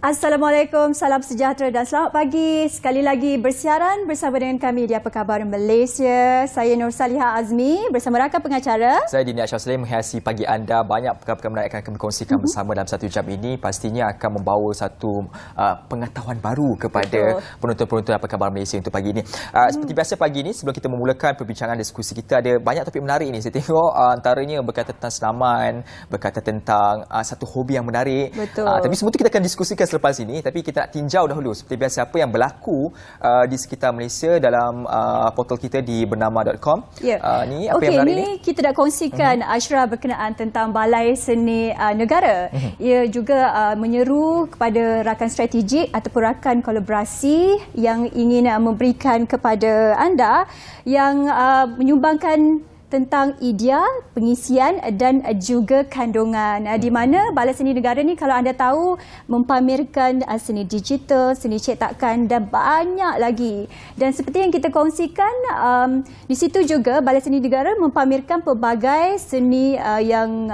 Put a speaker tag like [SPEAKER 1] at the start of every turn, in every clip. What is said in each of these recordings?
[SPEAKER 1] Assalamualaikum, salam sejahtera dan selamat pagi. Sekali lagi bersiaran bersama dengan kami di Apa Khabar Malaysia. Saya Nur Saliha Azmi bersama rakan pengacara.
[SPEAKER 2] Saya Dini Ashraf menghiasi pagi anda. Banyak perkara-perkara menarik akan kami kongsikan bersama dalam satu jam ini. Pastinya akan membawa satu pengetahuan baru kepada penonton-penonton Apa Khabar Malaysia untuk pagi ini. Seperti biasa pagi ini, sebelum kita memulakan perbincangan diskusi kita, ada banyak topik menarik ini. Saya tengok antaranya berkaitan tentang senaman, berkaitan tentang satu hobi yang menarik. Tapi semua itu kita akan diskusikan selepas ini, tapi kita nak tinjau dahulu seperti biasa apa yang berlaku di sekitar Malaysia dalam portal kita di bernama.com. Ni apa yang menarik ni?
[SPEAKER 1] Kita nak kongsikan Ashraf berkenaan tentang Balai Seni Negara. Ia juga menyeru kepada rakan strategik ataupun rakan kolaborasi yang ingin memberikan kepada anda yang menyumbangkan tentang idea, pengisian dan juga kandungan. Di mana Balai Seni Negara ni kalau anda tahu mempamerkan seni digital, seni cetakan dan banyak lagi. Dan seperti yang kita kongsikan, di situ juga Balai Seni Negara mempamerkan pelbagai seni yang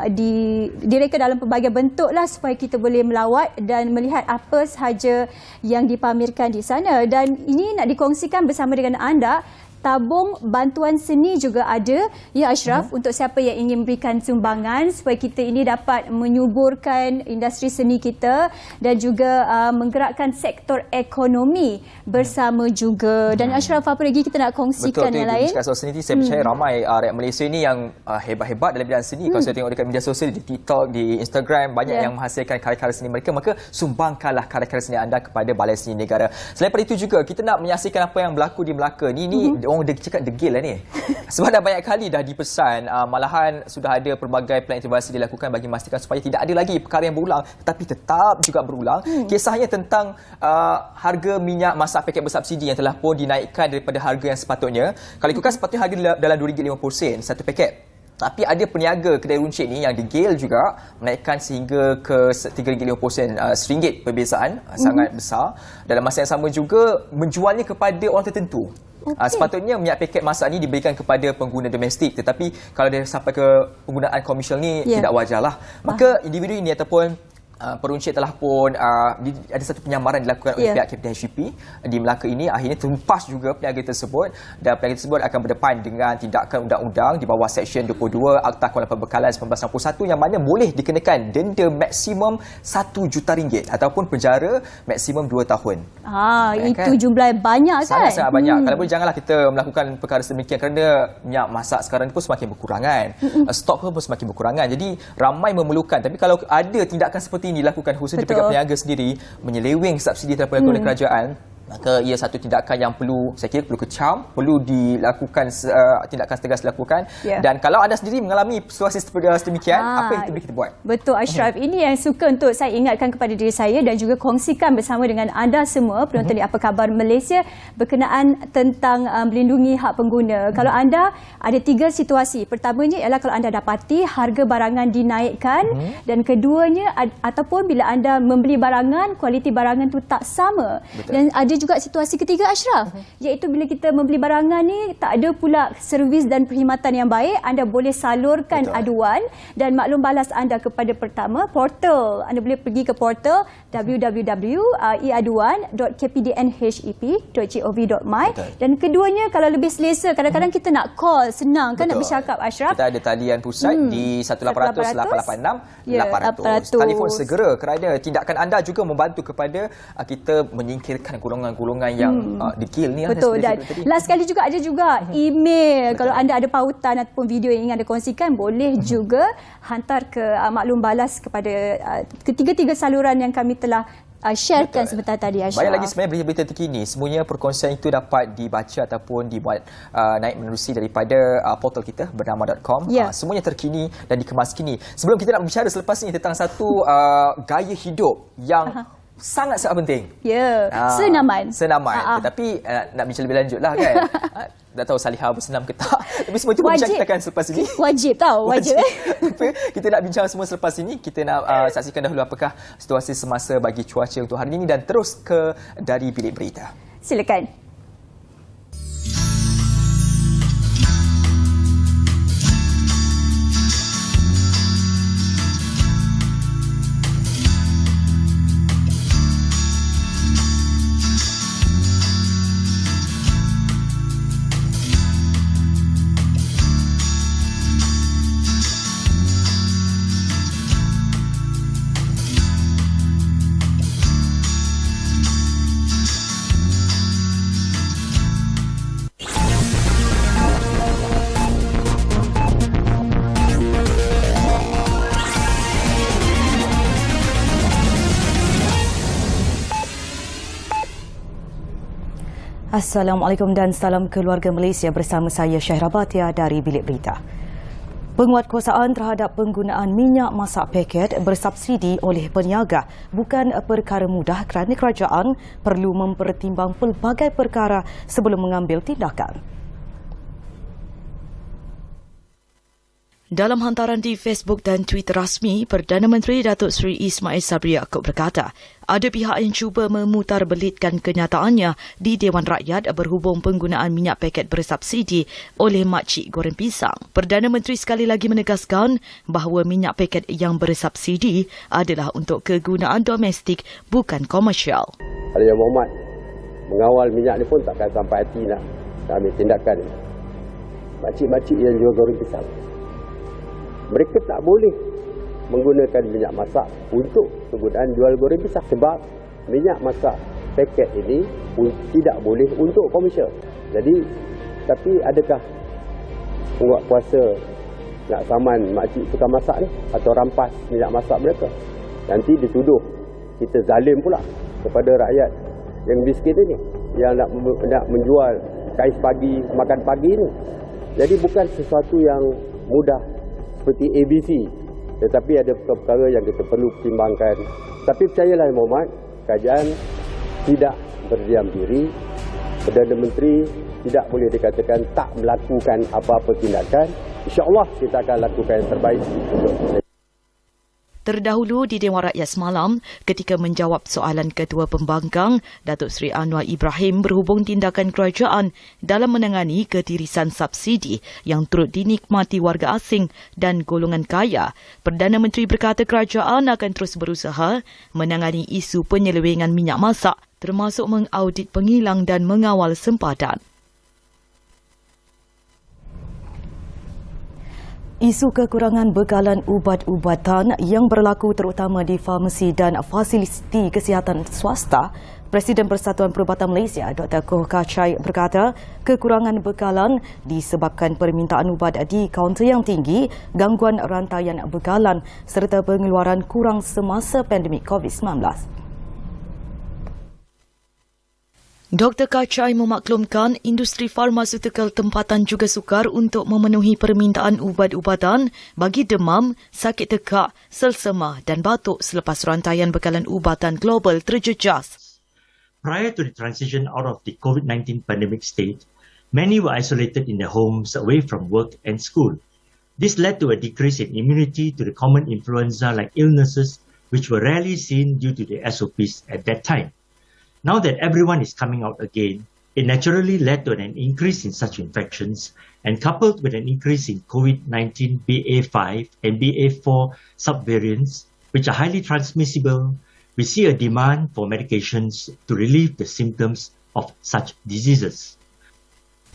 [SPEAKER 1] direka dalam pelbagai bentuk lah supaya kita boleh melawat dan melihat apa sahaja yang dipamerkan di sana. Dan ini nak dikongsikan bersama dengan anda. Tabung bantuan seni juga ada, ya Ashraf, untuk siapa yang ingin memberikan sumbangan supaya kita ini dapat menyuburkan industri seni kita dan juga menggerakkan sektor ekonomi bersama juga. Dan Ashraf, apa lagi kita nak kongsikan yang lain?
[SPEAKER 2] Betul, soal seni ni saya percaya ramai rakyat Malaysia ni yang hebat-hebat dalam bidang seni. Kalau saya tengok dekat media sosial, di TikTok, di Instagram, banyak yang menghasilkan karya-karya seni mereka, maka sumbangkanlah karya-karya seni anda kepada Balai Seni Negara. Selain daripada itu juga, kita nak menyaksikan apa yang berlaku di Melaka. Ni orang dia cakap degil lah ni. Sebab dah banyak kali dah dipesan, malahan sudah ada pelbagai plan intervensi dilakukan bagi memastikan supaya tidak ada lagi perkara yang berulang, tetapi tetap juga berulang. Kisahnya tentang harga minyak masak paket bersubsidi yang telah pun dinaikkan daripada harga yang sepatutnya. Kalau ikutkan sepatutnya harga dalam RM2.50 satu paket. Tapi ada peniaga kedai runcit ni yang degil juga menaikkan sehingga ke RM3.50, RM1 perbezaan, sangat besar. Dalam masa yang sama juga menjualnya kepada orang tertentu. Sepatutnya minyak paket masak ni diberikan kepada pengguna domestik, tetapi kalau dia sampai ke penggunaan komersial ni tidak wajarlah. Maka individu ini ataupun peruncit telah pun ada satu penyamaran dilakukan oleh pihak KPTHCP di Melaka ini. Akhirnya terlepas juga peniaga tersebut, dan peniaga tersebut akan berdepan dengan tindakan undang-undang di bawah Seksyen 22 Akta Kuala Pembekalan 1961 yang mana boleh dikenakan denda maksimum RM1 juta ataupun penjara maksimum 2 tahun.
[SPEAKER 1] Itu jumlah banyak kan?
[SPEAKER 2] Sangat-sangat banyak. Kalau boleh janganlah kita melakukan perkara sedemikian kerana minyak masak sekarang pun semakin berkurangan. Stok pun semakin berkurangan. Jadi ramai memerlukan. Tapi kalau ada tindakan seperti ini dilakukan khususnya pihak peniaga sendiri menyeleweng subsidi terhadap oleh kerajaan, maka ia satu tindakan yang perlu, saya kira perlu kecam, perlu dilakukan tindakan tegas dilakukan. Dan kalau anda sendiri mengalami situasi sedemikian, apa yang boleh kita buat? Betul
[SPEAKER 1] Ashraf, ini yang suka untuk saya ingatkan kepada diri saya dan juga kongsikan bersama dengan anda semua penonton di Apa Khabar Malaysia berkenaan tentang melindungi hak pengguna. Kalau anda ada 3 situasi. Pertamanya ialah kalau anda dapati harga barangan dinaikkan, dan keduanya ataupun bila anda membeli barangan, kualiti barangan tu tak sama. Dan ada juga situasi ketiga Ashraf, iaitu bila kita membeli barangan ni tak ada pula servis dan perkhidmatan yang baik, anda boleh salurkan aduan dan maklum balas anda kepada pertama portal. Anda boleh pergi ke portal www.eaduan.kpdnhep.gov.my, dan keduanya kalau lebih selesa, kadang-kadang kita nak call, senang kan nak bercakap Ashraf.
[SPEAKER 2] Kita ada talian pusat di 1800 886 800. Telefon segera kerana tindakan anda juga membantu kepada kita menyingkirkan golongan yang degil ni.
[SPEAKER 1] Betul. Dan last sekali juga ada juga email. Kalau anda ada pautan ataupun video yang ingin anda kongsikan, boleh juga hantar ke maklum balas kepada ketiga-tiga saluran yang kami telah sharekan sebentar tadi Ashraf.
[SPEAKER 2] Banyak lagi sebenarnya berita-berita terkini. Semuanya perkongsian itu dapat dibaca ataupun dibuat naik menerusi daripada portal kita bernama.com. Semuanya terkini dan dikemas kini. Sebelum kita nak berbicara selepas ini tentang satu gaya hidup yang sangat-sangat penting. Senaman. Tetapi nak bincang lebih lanjut lah kan. Tak tahu Saliha bersenam ke tak. Tapi semua itu berbincangkan selepas ini.
[SPEAKER 1] Wajib.
[SPEAKER 2] Kita nak bincang semua selepas ini. Kita nak saksikan dahulu apakah situasi semasa bagi cuaca untuk hari ini dan terus ke dari bilik berita.
[SPEAKER 1] Silakan.
[SPEAKER 3] Assalamualaikum dan salam keluarga Malaysia, bersama saya Syahira Batia dari Bilik Berita. Penguatkuasaan terhadap penggunaan minyak masak paket bersubsidi oleh peniaga bukan perkara mudah kerana kerajaan perlu mempertimbang pelbagai perkara sebelum mengambil tindakan. Dalam hantaran di Facebook dan Twitter rasmi, Perdana Menteri Datuk Seri Ismail Sabri Yaakob berkata, ada pihak yang cuba memutarbelitkan kenyataannya di Dewan Rakyat berhubung penggunaan minyak paket bersubsidi oleh makcik goreng pisang. Perdana Menteri sekali lagi menegaskan bahawa minyak paket yang bersubsidi adalah untuk kegunaan domestik, bukan komersial.
[SPEAKER 4] Kalau Yang Mohamad mengawal minyak ni pun takkan sampai hati nak ambil tindakan. Makcik-makcik yang jual goreng pisang, mereka tak boleh menggunakan minyak masak untuk kegunaan jual goreng pisang sebab minyak masak paket ini tidak boleh untuk komersial. Jadi, tapi adakah penguatkuasa nak saman makcik tukang masak ni atau rampas minyak masak mereka? Nanti dituduh kita zalim pula kepada rakyat yang miskin ini, yang nak menjual kais pagi, makan pagi ni. Jadi bukan sesuatu yang mudah seperti ABC, tetapi ada perkara yang kita perlu pertimbangkan. Tapi percayalah Muhammad, kerajaan tidak berdiam diri. Perdana Menteri tidak boleh dikatakan tak melakukan apa-apa tindakan. InsyaAllah kita akan lakukan yang terbaik untuk
[SPEAKER 3] Terdahulu di Dewan Rakyat semalam, ketika menjawab soalan Ketua Pembangkang, Datuk Seri Anwar Ibrahim berhubung tindakan kerajaan dalam menangani ketirisan subsidi yang turut dinikmati warga asing dan golongan kaya, Perdana Menteri berkata kerajaan akan terus berusaha menangani isu penyelewengan minyak masak, termasuk mengaudit pengilang dan mengawal sempadan. Isu kekurangan bekalan ubat-ubatan yang berlaku terutama di farmasi dan fasiliti kesihatan swasta, Presiden Persatuan Perubatan Malaysia, Dr. Koh Kachai berkata, kekurangan bekalan disebabkan permintaan ubat di kaunter yang tinggi, gangguan rantaian bekalan serta pengeluaran kurang semasa pandemik COVID-19. Dr. Kachai memaklumkan industri farmaseutical tempatan juga sukar untuk memenuhi permintaan ubat-ubatan bagi demam, sakit tekak, selsema dan batuk selepas rantaian bekalan ubatan global terjejas.
[SPEAKER 5] Prior to the transition out of the COVID-19 pandemic state, many were isolated in their homes away from work and school. This led to a decrease in immunity to the common influenza-like illnesses which were rarely seen due to the SOPs at that time. Now that everyone is coming out again, it naturally led to an increase in such infections, and coupled with an increase in COVID-19 BA5 and BA4 subvariants, which are highly transmissible, we see a demand for medications to relieve the symptoms of such diseases.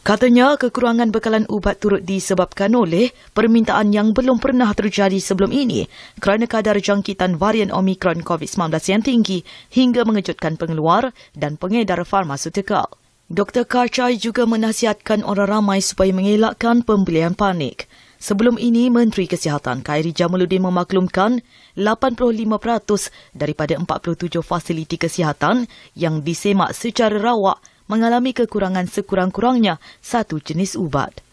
[SPEAKER 3] Katanya kekurangan bekalan ubat turut disebabkan oleh permintaan yang belum pernah terjadi sebelum ini kerana kadar jangkitan varian Omicron COVID-19 yang tinggi hingga mengejutkan pengeluar dan pengedar farmaseutical. Dr. Kachai juga menasihatkan orang ramai supaya mengelakkan pembelian panik. Sebelum ini, Menteri Kesihatan Khairy Jamaluddin memaklumkan 85% daripada 47 fasiliti kesihatan yang disemak secara rawak mengalami kekurangan sekurang-kurangnya satu jenis ubat.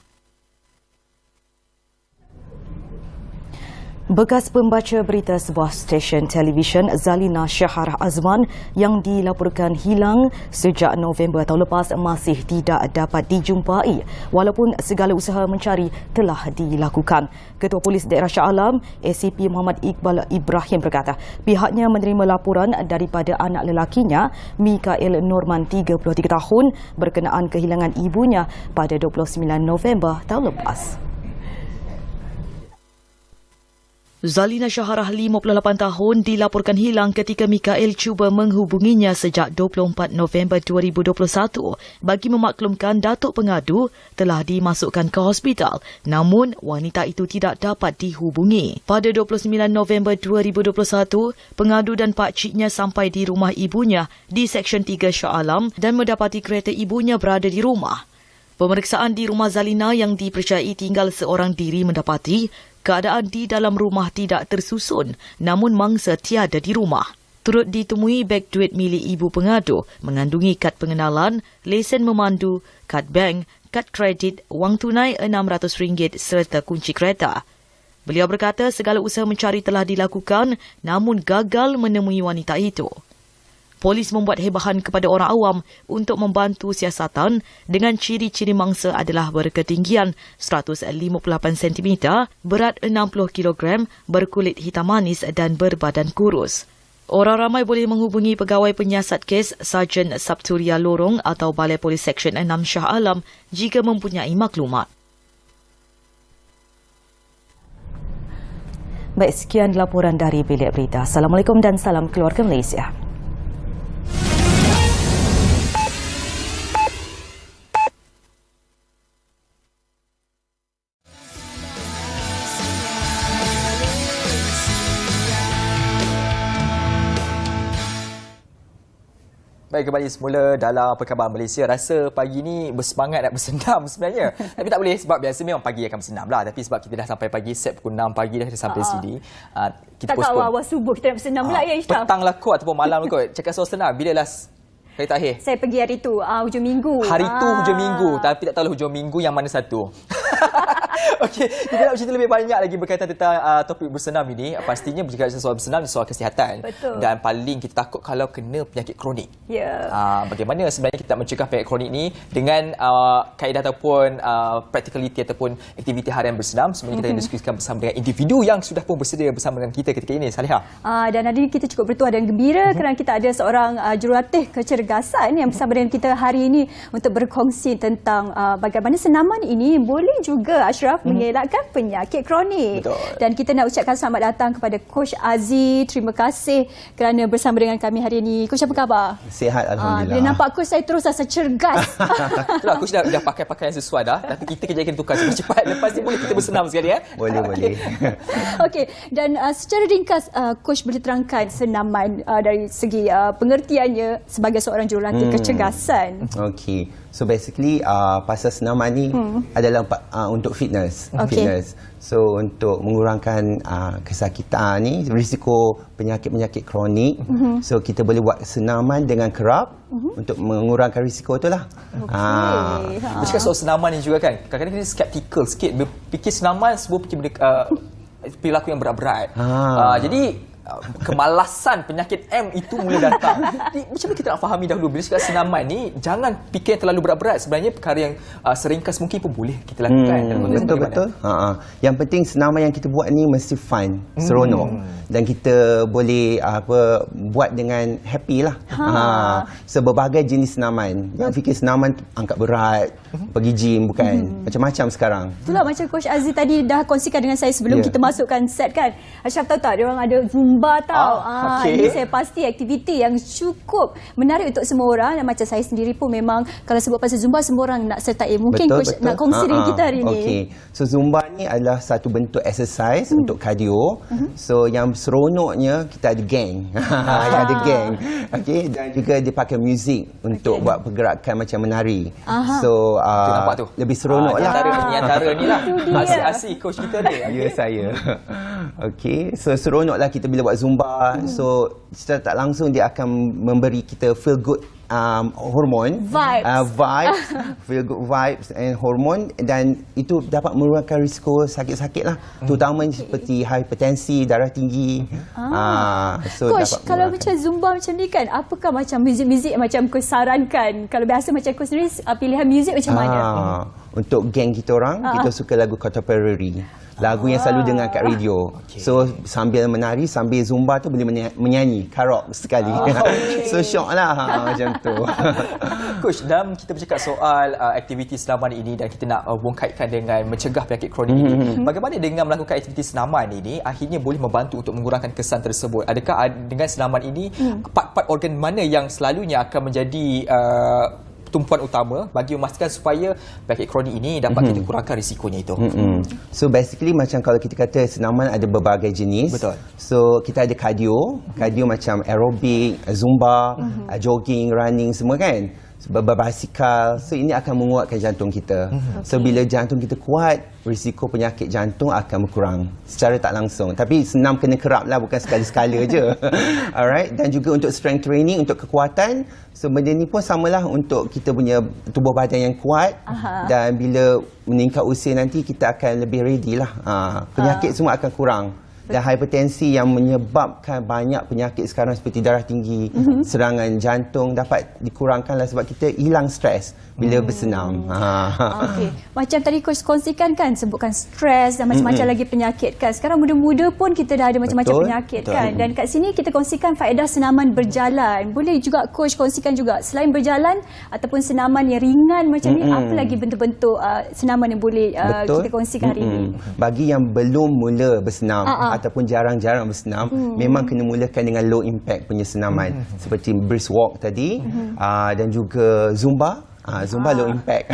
[SPEAKER 3] Bekas pembaca berita sebuah stesen televisyen Zalina Shaharah Azman yang dilaporkan hilang sejak November tahun lepas masih tidak dapat dijumpai walaupun segala usaha mencari telah dilakukan. Ketua Polis Daerah Shah Alam, ACP Muhammad Iqbal Ibrahim berkata pihaknya menerima laporan daripada anak lelakinya, Mikael Norman 33 tahun, berkenaan kehilangan ibunya pada 29 November tahun lepas. Zalina Shaharah 58 tahun dilaporkan hilang ketika Mikael cuba menghubunginya sejak 24 November 2021 bagi memaklumkan datuk pengadu telah dimasukkan ke hospital, namun wanita itu tidak dapat dihubungi. Pada 29 November 2021, pengadu dan pakciknya sampai di rumah ibunya di Seksyen 3 Shah Alam dan mendapati kereta ibunya berada di rumah. Pemeriksaan di rumah Zalina yang dipercayai tinggal seorang diri mendapati keadaan di dalam rumah tidak tersusun, namun mangsa tiada di rumah. turut ditemui beg duit milik ibu pengadu mengandungi kad pengenalan, lesen memandu, kad bank, kad kredit, wang tunai RM600 serta kunci kereta. Beliau berkata segala usaha mencari telah dilakukan namun gagal menemui wanita itu. Polis membuat hebahan kepada orang awam untuk membantu siasatan dengan ciri-ciri mangsa adalah berketinggian 158 cm, berat 60 kg, berkulit hitam manis dan berbadan kurus. Orang ramai boleh menghubungi pegawai penyiasat kes Sarjan Sabturia Lorong atau Balai Polis Seksyen 6 Shah Alam jika mempunyai maklumat. Baik, sekian laporan dari Bilik Berita. Assalamualaikum dan salam keluarga Malaysia.
[SPEAKER 2] Baik, kembali semula dalam Perkhabaran Malaysia. Rasa pagi ni bersemangat nak bersenam sebenarnya. Tapi tak boleh sebab biasa memang pagi akan bersenam lah. Tapi sebab kita dah sampai pagi, set pukul 6 pagi dah sampai sini. Kita
[SPEAKER 1] tak
[SPEAKER 2] postpone.
[SPEAKER 1] awal sebelum kita nak bersenam pula ya Ishraf.
[SPEAKER 2] Petang lah kot ataupun malam lah kot. Cakap soal senam, bila last kali terakhir?
[SPEAKER 1] Saya pergi hari tu, hujung minggu.
[SPEAKER 2] Hari tu hujung minggu. Tapi tak tahu hujung minggu yang mana satu. Okey, kita nak bercerita lebih banyak lagi berkaitan tentang topik bersenam ini. Pastinya bercakap soal bersenam, soal kesihatan.
[SPEAKER 1] Betul.
[SPEAKER 2] Dan paling kita takut kalau kena penyakit kronik.
[SPEAKER 1] Ya.
[SPEAKER 2] Bagaimana sebenarnya kita mencegah penyakit kronik ini dengan kaedah ataupun practicality ataupun aktiviti harian bersenam. Sebenarnya kita diskusikan bersama dengan individu yang sudah pun bersedia bersama dengan kita ketika ini. Saliha.
[SPEAKER 1] Dan hari ini kita cukup bertuah dan gembira kerana kita ada seorang jurulatih kecergasan yang bersama dengan kita hari ini untuk berkongsi tentang bagaimana senaman ini boleh juga Ashraf mengelakkan penyakit kronik.
[SPEAKER 2] Betul.
[SPEAKER 1] Dan kita nak ucapkan selamat datang kepada Coach Azzi. Terima kasih kerana bersama dengan kami hari ini. Coach, apa khabar?
[SPEAKER 6] Sihat, Alhamdulillah.
[SPEAKER 1] Bila nampak Coach, saya terus rasa cergas.
[SPEAKER 2] Itulah, Coach dah pakai pakaian sesuai dah. Tapi kita kejap kena tukar cepat-cepat. Lepas ni boleh kita bersenam sekali ya?
[SPEAKER 6] Boleh, boleh.
[SPEAKER 1] Okey, dan secara ringkas Coach boleh terangkan senaman dari segi pengertiannya sebagai seorang jurulatih kecergasan.
[SPEAKER 6] Okey. So basically pasal senaman ni adalah untuk fitness.
[SPEAKER 1] Okay.
[SPEAKER 6] Fitness. So untuk mengurangkan kesakitan ni, risiko penyakit-penyakit kronik. So kita boleh buat senaman dengan kerap untuk mengurangkan risiko tu lah.
[SPEAKER 1] Okey.
[SPEAKER 2] Bercakap soal senaman ni juga kan, kadang-kadang kita skeptikal sikit. Berfikir senaman semua fikir perilaku yang berat-berat. Jadi kemalasan penyakit M itu mula datang. Jadi, macam mana kita nak fahami dahulu bila cakap senaman ni, jangan fikir yang terlalu berat-berat. Sebenarnya perkara yang seringkas mungkin pun boleh kita lakukan.
[SPEAKER 6] Betul-betul. Yang penting senaman yang kita buat ni mesti fun, seronok. Dan kita boleh buat dengan happy lah. So berbagai jenis senaman. Yang fikir senaman angkat berat, pergi gym, bukan. Macam-macam sekarang.
[SPEAKER 1] Itulah macam Coach Azzi tadi dah kongsikan dengan saya sebelum kita masukkan set kan. Ashraf tahu tak, dia orang ada Zumba tau.
[SPEAKER 2] Okay.
[SPEAKER 1] Ini saya pasti aktiviti yang cukup menarik untuk semua orang. Dan macam saya sendiri pun memang kalau sebut pasal Zumba, semua orang nak sertai. Mungkin Coach nak kongsi dengan kita hari ni.
[SPEAKER 6] Okay. So Zumba ni adalah satu bentuk exercise untuk cardio. So yang seronoknya kita ada gang. Ada gang. Okay. Dan juga dia pakai muzik untuk buat pergerakan macam menari. So
[SPEAKER 2] nampak tu.
[SPEAKER 6] lebih seronok lah.
[SPEAKER 2] Antara ni lah. Asyik-asyik coach kita ni.
[SPEAKER 6] Ya, saya. Okay. So seronoklah kita bila buat Zumba. So secara tak langsung dia akan memberi kita feel good hormon, vibes, feel good vibes and hormon, dan itu dapat mengurangkan risiko sakit-sakit lah, terutama seperti hipertensi, darah tinggi.
[SPEAKER 1] So Coach, kalau macam Zumba macam ni kan, apakah macam muzik-muzik macam kau sarankan? Kalau biasa macam kau sendiri pilihan muzik macam mana?
[SPEAKER 6] Untuk geng kita orang, kita suka lagu contemporary. Lagu yang selalu dengar kat radio. So sambil menari, sambil Zumba tu boleh menyanyi karaoke sekali. So syok lah macam tu.
[SPEAKER 2] Coach, dalam kita bercakap soal aktiviti senaman ini dan kita nak bongkaitkan dengan mencegah penyakit kronik ini, bagaimana dengan melakukan aktiviti senaman ini akhirnya boleh membantu untuk mengurangkan kesan tersebut? Adakah dengan senaman ini part-part organ mana yang selalunya akan menjadi tumpuan utama bagi memastikan supaya penyakit kronik ini dapat kita kurangkan risikonya itu?
[SPEAKER 6] So basically macam kalau kita kata senaman ada berbagai jenis.
[SPEAKER 2] Betul.
[SPEAKER 6] So kita ada cardio macam aerobik, Zumba, jogging, running semua kan. berbasikal. So ini akan menguatkan jantung kita. So bila jantung kita kuat, risiko penyakit jantung akan berkurang secara tak langsung. Tapi senam kena kerap lah, bukan sekali-sekala je. Alright. Dan juga untuk strength training, untuk kekuatan. So benda ni pun samalah untuk kita punya tubuh badan yang kuat. Dan bila meningkat usia nanti, kita akan lebih ready lah. Penyakit semua akan kurang. Dan hipertensi yang menyebabkan banyak penyakit sekarang seperti darah tinggi, serangan jantung dapat dikurangkanlah sebab kita hilang stres bila bersenam.
[SPEAKER 1] Okey. Macam tadi Coach kongsikan kan, sebutkan stres dan macam-macam lagi penyakit kan. Sekarang muda-muda pun kita dah ada macam-macam penyakit kan. Dan kat sini kita kongsikan faedah senaman berjalan. Boleh juga Coach kongsikan juga, selain berjalan ataupun senaman yang ringan macam ni, apa lagi bentuk-bentuk senaman yang boleh kita kongsikan hari ini?
[SPEAKER 6] Bagi yang belum mula bersenam ataupun jarang-jarang bersenam, memang kena mulakan dengan low impact punya senaman seperti brisk walk tadi, dan juga Zumba. Zumba low impact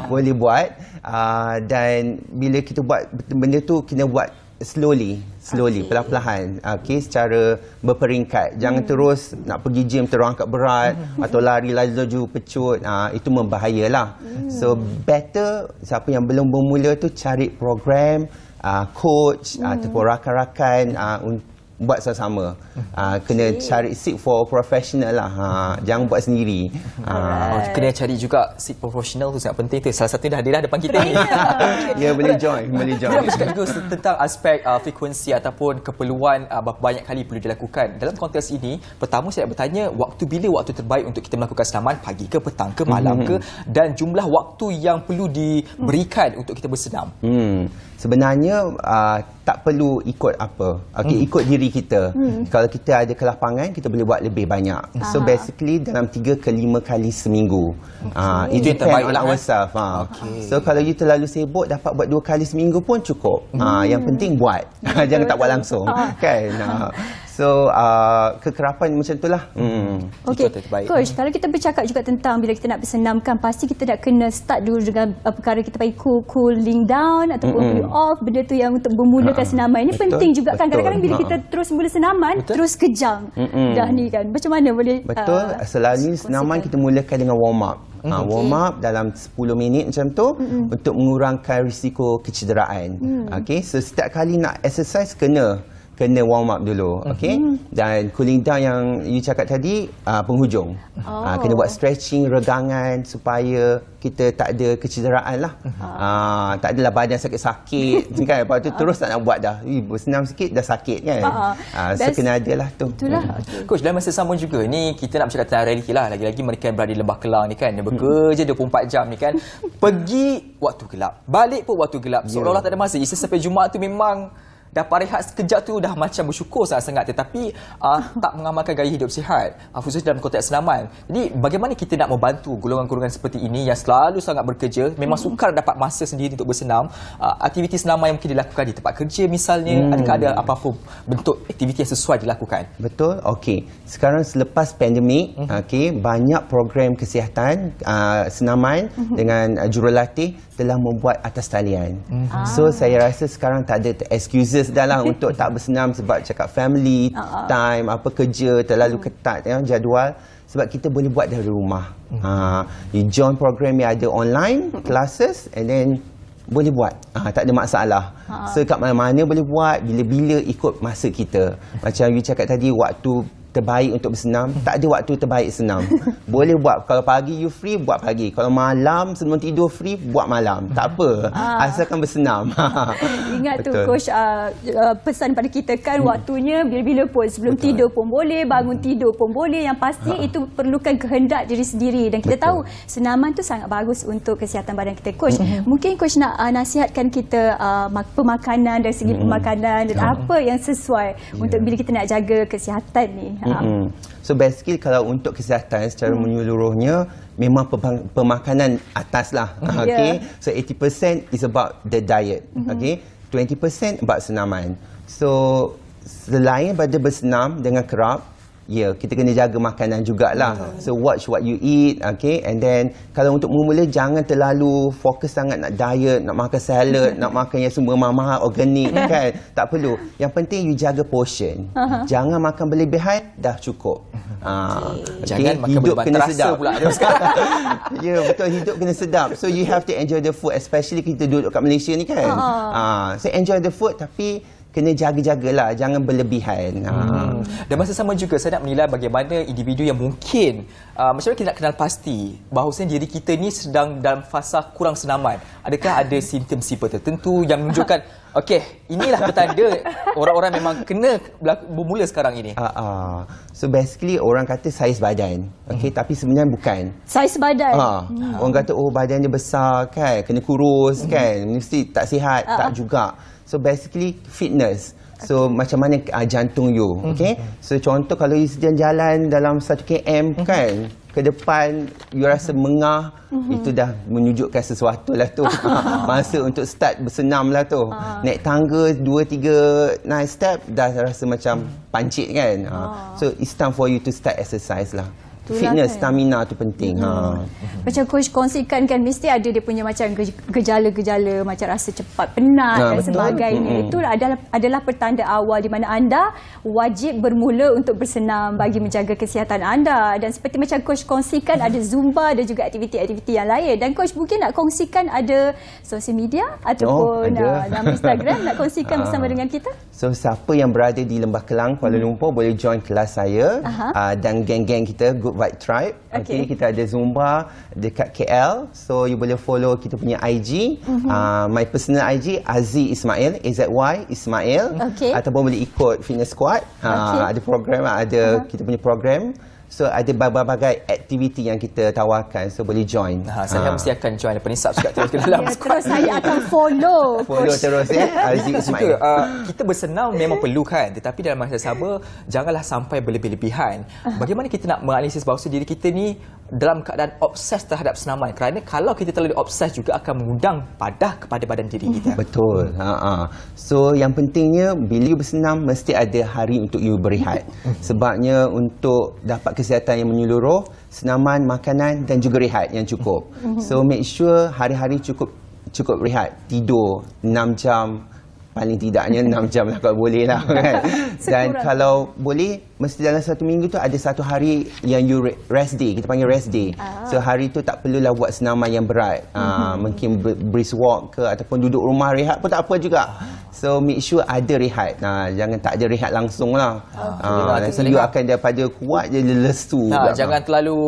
[SPEAKER 6] boleh buat, dan bila kita buat benda tu kena buat slowly, perlahan-lahan, secara berperingkat. Jangan terus nak pergi gym terus angkat berat atau lari laju pecut, itu membahayalah. So better siapa yang belum bermula tu cari program, coach ataupun rakan-rakan buat sama-sama. Kena cari seek for professional lah. Jangan buat sendiri.
[SPEAKER 2] Kena cari juga seek professional tu sangat penting tu. Salah satu dah ada depan kita ni.
[SPEAKER 6] Ya, boleh join.
[SPEAKER 2] Kita bercakap juga tentang aspek frekuensi ataupun keperluan berapa banyak kali perlu dilakukan. Dalam konteks ini, pertama saya nak bertanya, bila waktu terbaik untuk kita melakukan senaman? Pagi ke, petang ke, malam ke? Dan jumlah waktu yang perlu diberikan untuk kita bersenam?
[SPEAKER 6] Sebenarnya tak perlu ikut apa. Ikut diri kita. Kalau kita ada kelapangan, kita boleh buat lebih banyak. So basically dalam 3 ke 5 kali seminggu. It depends on ourselves. So kalau you terlalu sibuk, dapat buat 2 kali seminggu pun cukup. Yang penting buat. Jangan tak buat langsung. Kan? So kekerapan macam itulah.
[SPEAKER 1] Okey, Coach, kalau kita bercakap juga tentang bila kita nak bersenam kan, pasti kita nak kena start dulu dengan perkara kita panggil cooling down ataupun cool off. Benda tu yang untuk memulakan senaman. Ini penting juga kan. Kadang-kadang bila kita terus mula senaman, terus kejang dah ni kan. Macam mana boleh?
[SPEAKER 6] Betul. Selalunya senaman kita mulakan dengan warm up. Warm up dalam 10 minit macam tu untuk mengurangkan risiko kecederaan. So setiap kali nak exercise kena warm up dulu, dan cooling down yang you cakap tadi, penghujung. Kena buat stretching, regangan supaya kita tak ada kecederaan lah. Tak adalah badan sakit-sakit kan, lepas tu terus tak nak buat dah. Bersenam sikit dah sakit kan. So kena ada lah tu.
[SPEAKER 1] Itulah.
[SPEAKER 2] Coach, dalam masa sama juga ni kita nak bercakap tentang realiti lah. Lagi-lagi mereka yang berada di Lembah Kelang ni kan, dia bekerja 24 jam ni kan. Pergi waktu gelap, balik pun waktu gelap. Seolah-olah tak ada masa. Isnin sampai Jumaat tu memang dapat rehat sekejap tu dah macam bersyukur sangat-sangat, tetapi tak mengamalkan gaya hidup sihat, khususnya dalam konteks senaman. Jadi bagaimana kita nak membantu golongan-golongan seperti ini yang selalu sangat bekerja, memang sukar dapat masa sendiri untuk bersenam, aktiviti senaman yang mungkin dilakukan di tempat kerja misalnya, adakah ada apa-apa bentuk aktiviti yang sesuai dilakukan?
[SPEAKER 6] Betul. Sekarang selepas pandemik, banyak program kesihatan senaman dengan jurulatih telah membuat atas talian. So saya rasa sekarang tak ada excuses dah lah untuk tak bersenam sebab cakap family time, apa kerja terlalu ketat jadual, sebab kita boleh buat dari rumah. You join program yang ada online classes and then boleh buat. Tak ada masalah. So kat mana-mana boleh buat, bila-bila ikut masa kita. Macam you cakap tadi, waktu terbaik untuk bersenam, tak ada waktu terbaik senam. Boleh buat, kalau pagi you free, buat pagi. Kalau malam sebelum tidur free, buat malam. Tak apa, asalkan bersenam.
[SPEAKER 1] Ingat tu Coach, pesan pada kita kan, waktunya bila-bila pun, sebelum tidur pun boleh, bangun tidur pun boleh. Yang pasti itu perlukan kehendak diri sendiri, dan kita tahu senaman tu sangat bagus untuk kesihatan badan kita. Coach, mungkin Coach nak nasihatkan kita pemakanan, dari segi pemakanan dan apa yang sesuai untuk bila kita nak jaga kesihatan ni.
[SPEAKER 6] So basically kalau untuk kesihatan secara menyeluruhnya, memang pemakanan atas lah. So 80% is about the diet. 20% about senaman. So selain pada bersenam dengan kerap, kita kena jaga makanan jugalah. So watch what you eat, okay? And then kalau untuk mula-mula jangan terlalu fokus sangat nak diet, nak makan salad, nak makan yang semua mahal-mahal organik kan. Tak perlu. Yang penting you jaga portion. Jangan makan berlebihan, dah cukup.
[SPEAKER 2] Jangan makan
[SPEAKER 6] hidup
[SPEAKER 2] berlebihan,
[SPEAKER 6] kena
[SPEAKER 2] terasa
[SPEAKER 6] sedap
[SPEAKER 2] pula.
[SPEAKER 6] Ya, betul, hidup kena sedap. So you have to enjoy the food, especially kita duduk kat Malaysia ni kan. So enjoy the food tapi kena jaga-jagalah, jangan berlebihan.
[SPEAKER 2] Dan masa sama juga saya nak menilai bagaimana individu yang mungkin macam mana kita nak kenal pasti bahawasanya diri kita ni sedang dalam fasa kurang senaman. Adakah ada simptom-simptom tertentu yang menunjukkan okey, inilah petanda orang-orang memang kena bermula sekarang ini.
[SPEAKER 6] So basically orang kata saiz badan, okey, tapi sebenarnya bukan.
[SPEAKER 1] Saiz badan.
[SPEAKER 6] Orang kata badan dia besar kan, kena kurus kan, mesti tak sihat, tak juga. So basically fitness. So macam mana jantung you, okay? So contoh kalau you sedang jalan dalam 1 km kan, ke depan you rasa mengah, itu dah menunjukkan sesuatu lah tu. Masa untuk start bersenam lah tu. Naik tangga 2-3 naik step dah rasa macam pancit kan. So it's time for you to start exercise lah. Fitness, stamina tu penting.
[SPEAKER 1] Macam coach kongsikan kan, mesti ada dia punya macam gejala-gejala macam rasa cepat penat dan
[SPEAKER 6] betul.
[SPEAKER 1] sebagainya. Itu adalah pertanda awal di mana anda wajib bermula untuk bersenam bagi menjaga kesihatan anda. Dan seperti macam coach kongsikan, ada Zumba dan juga aktiviti-aktiviti yang lain. Dan coach mungkin nak kongsikan ada sosial media ataupun dalam Instagram nak kongsikan bersama dengan kita?
[SPEAKER 6] So siapa yang berada di Lembah Kelang, Kuala Lumpur boleh join kelas saya dan geng-geng kita Good Vibe Tribe. Okay, kita ada Zumba dekat KL. So you boleh follow kita punya IG. My personal IG Azzy Ismail, AZY Ismail. Ataupun boleh ikut Fitness Squad. Ada program, ada kita punya program. So ada berbagai aktiviti yang kita tawarkan, so boleh join.
[SPEAKER 2] Saya mesti akan join lepas ni, subscribe terus ke dalam squad.
[SPEAKER 1] Terus saya akan follow
[SPEAKER 6] terus Azzy Ismail.
[SPEAKER 2] Kita bersenam memang perlu kan, tetapi dalam masa sama janganlah sampai berlebih-lebihan. Bagaimana kita nak menganalisis bahawa diri kita ni dalam keadaan obses terhadap senaman, kerana kalau kita terlalu obses juga akan mengundang padah kepada badan diri kita.
[SPEAKER 6] Betul. So yang pentingnya bila you bersenam mesti ada hari untuk you berehat. Sebabnya untuk dapat kesihatan yang menyeluruh, senaman, makanan dan juga rehat yang cukup. So make sure hari-hari cukup rehat, tidur 6 jam, paling tidaknya 6 jam lah kalau boleh lah kan. Dan kalau boleh, mesti dalam 1 minggu tu ada 1 hari yang you rest day, kita panggil rest day. So hari tu tak perlulah buat senaman yang berat. Mungkin brisk walk ke ataupun duduk rumah rehat pun tak apa juga. So make sure ada rehat. Jangan tak ada rehat langsung lah. Nanti you akan daripada kuat je lesu.
[SPEAKER 2] Jangan terlalu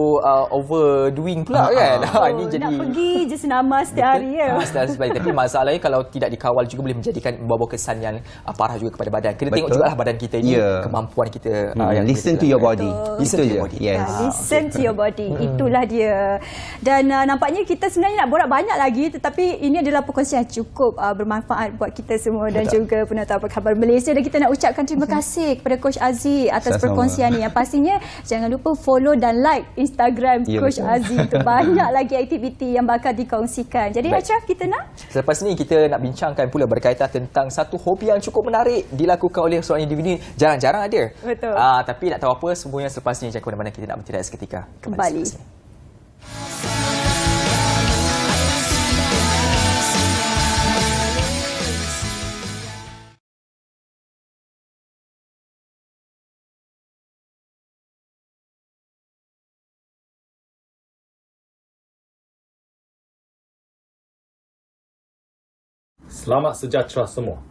[SPEAKER 2] overdoing pula kan. Ini jadi
[SPEAKER 1] nak pergi je senaman setiap hari ya.
[SPEAKER 2] Tapi masalahnya kalau tidak dikawal juga boleh menjadikan membawa kesan yang parah juga kepada badan. Kena tengok jugalah badan kita ni, kemampuan kita.
[SPEAKER 6] Listen to your body.
[SPEAKER 2] Listen to your body.
[SPEAKER 6] Yes.
[SPEAKER 1] Listen to your body. Itulah dia. Dan nampaknya kita sebenarnya nak borak banyak lagi, tetapi ini adalah perkongsian cukup bermanfaat buat kita semua dan juga penonton Apa Khabar Malaysia. Dan kita nak ucapkan terima kasih kepada Coach Azzy atas perkongsian ni. Yang pastinya jangan lupa follow dan like Instagram Coach Azzy. Itu banyak lagi aktiviti yang bakal dikongsikan. Jadi Ashraf, kita nak
[SPEAKER 2] selepas ni kita nak bincangkan pula berkaitan tentang satu hobi yang cukup menarik dilakukan oleh seorang individu, jarang-jarang ada.
[SPEAKER 1] Betul.
[SPEAKER 2] Tapi nak tahu apa semuanya selepas ni. Jangan ke mana-mana, kita nak bertirai seketika.
[SPEAKER 1] Kembali.
[SPEAKER 7] Selamat sejahtera semua.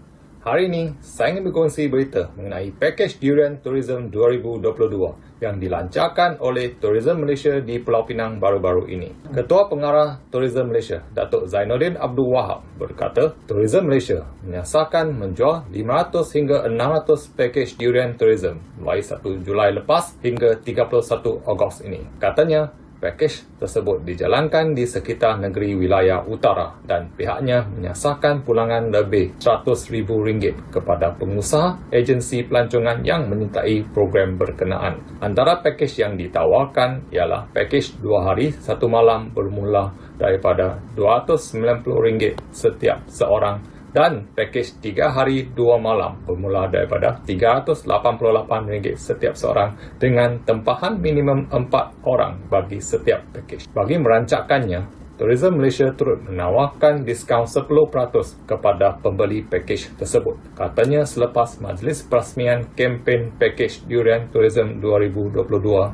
[SPEAKER 7] Hari ini, saya ingin berkongsi berita mengenai pakej Durian Tourism 2022 yang dilancarkan oleh Tourism Malaysia di Pulau Pinang baru-baru ini. Ketua Pengarah Tourism Malaysia, Datuk Zainuddin Abdul Wahab berkata, Tourism Malaysia menyasarkan menjual 500 hingga 600 pakej Durian Tourism mulai 1 Julai lepas hingga 31 Ogos ini. Katanya, pakej tersebut dijalankan di sekitar negeri wilayah utara dan pihaknya menyasarkan pulangan lebih RM100,000 kepada pengusaha agensi pelancongan yang menyertai program berkenaan. Antara pakej yang ditawarkan ialah pakej 2 hari 1 malam bermula daripada RM290 setiap seorang dan pakej 3 hari 2 malam bermula daripada RM388 setiap seorang dengan tempahan minimum 4 orang bagi setiap pakej. Bagi merancangkannya, Tourism Malaysia turut menawarkan diskaun 10% kepada pembeli pakej tersebut. Katanya selepas majlis perasmian kempen pakej Durian Tourism 2022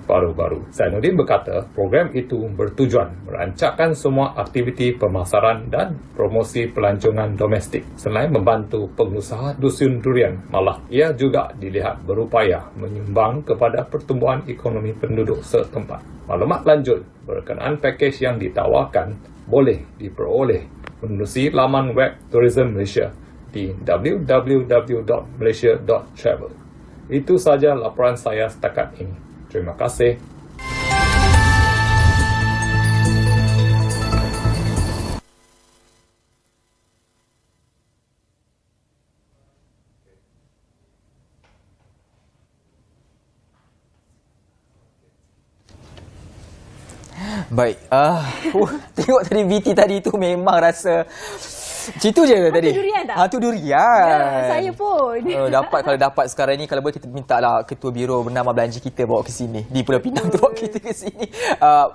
[SPEAKER 7] baru-baru. Zainuddin berkata, program itu bertujuan merancangkan semua aktiviti pemasaran dan promosi pelancongan domestik. Selain membantu pengusaha dusun durian, malah ia juga dilihat berupaya menyumbang kepada pertumbuhan ekonomi penduduk setempat. Maklumat lanjut berkenaan pakej yang ditawarkan boleh diperoleh menerusi laman web Tourism Malaysia di www.malaysia.travel. Itu sahaja laporan saya setakat ini. Terima kasih.
[SPEAKER 2] Baik, tengok tadi VT tadi tu memang rasa Citu je tadi.
[SPEAKER 1] Hantu durian tak?
[SPEAKER 2] Hantu durian.
[SPEAKER 1] Ya, saya pun.
[SPEAKER 2] Kalau dapat sekarang ni, kalau boleh kita minta lah Ketua Biro Bernama Belanja kita bawa ke sini. Di Pulau Pinang tu bawa kita ke sini.